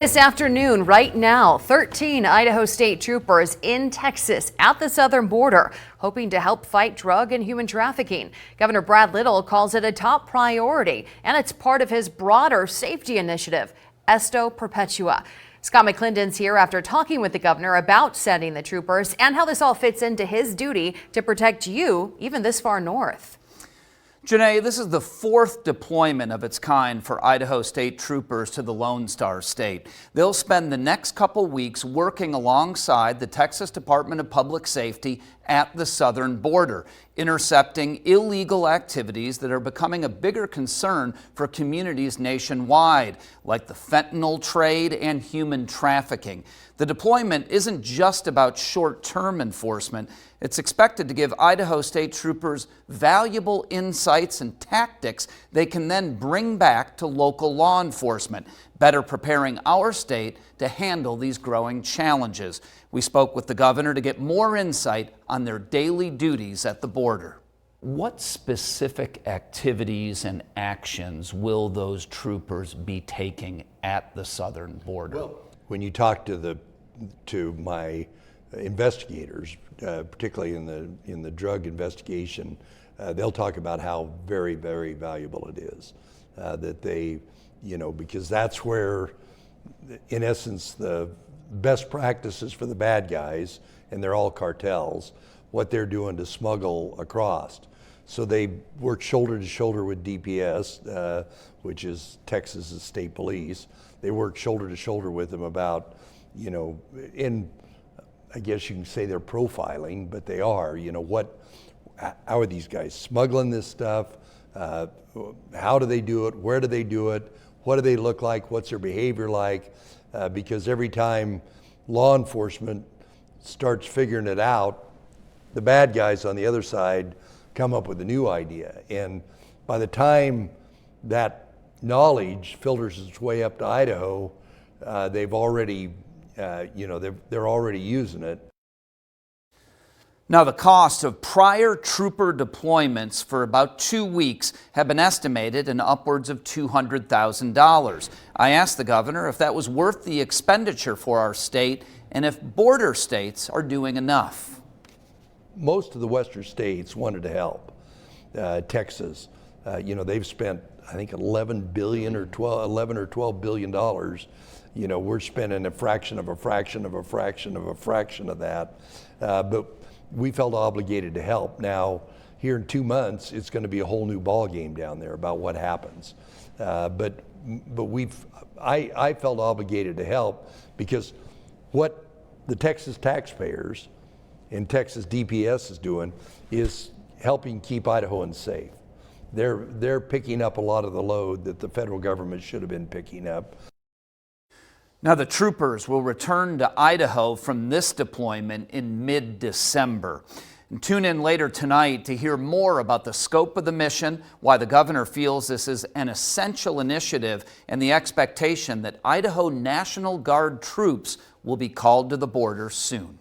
This afternoon, right now, 13 Idaho State Troopers in Texas at the southern border, hoping to help fight drug and human trafficking. Governor Brad Little calls it a top priority, and it's part of his broader safety initiative, Esto Perpetua. Scott McClendon's here after talking with the governor about sending the troopers and how this all fits into his duty to protect you, even this far north. Janae, this is the fourth deployment of its kind for Idaho State Troopers to the Lone Star State. They'll spend the next couple weeks working alongside the Texas Department of Public Safety at the southern border, intercepting illegal activities that are becoming a bigger concern for communities nationwide, like the fentanyl trade and human trafficking. The deployment isn't just about short-term enforcement. It's expected to give Idaho State Troopers valuable insights and tactics they can then bring back to local law enforcement, better preparing our state to handle these growing challenges. We spoke with the governor to get more insight on their daily duties at the border. What specific activities and actions will those troopers be taking at the southern border? Well, when you talk to my investigators, particularly in the drug investigation, they'll talk about how very, very valuable it is that they, because that's where, in essence, the best practices for the bad guys, and they're all cartels, what they're doing to smuggle across. So they work shoulder to shoulder with DPS, which is Texas's state police. They work shoulder to shoulder with them about, I guess you can say they're profiling, but they are, how are these guys smuggling this stuff? How do they do it? Where do they do it? What do they look like? What's their behavior like? Because every time law enforcement starts figuring it out, the bad guys on the other side come up with a new idea. And by the time that knowledge filters its way up to Idaho, they've already, they're already using it. Now, the cost of prior trooper deployments for about 2 weeks have been estimated in upwards of $200,000. I asked the governor if that was worth the expenditure for our state and if border states are doing enough. Most of the western states wanted to help. Texas, they've spent, I think, 11 or 12 billion dollars. We're spending a fraction of a fraction of a fraction of a fraction of that. But we felt obligated to help. Now, here in 2 months, it's going to be a whole new ball game down there about what happens. But I felt obligated to help because what the Texas taxpayers and Texas DPS is doing is helping keep Idahoans safe. They're picking up a lot of the load that the federal government should have been picking up. Now, the troopers will return to Idaho from this deployment in mid-December. And tune in later tonight to hear more about the scope of the mission, why the governor feels this is an essential initiative, and the expectation that Idaho National Guard troops will be called to the border soon.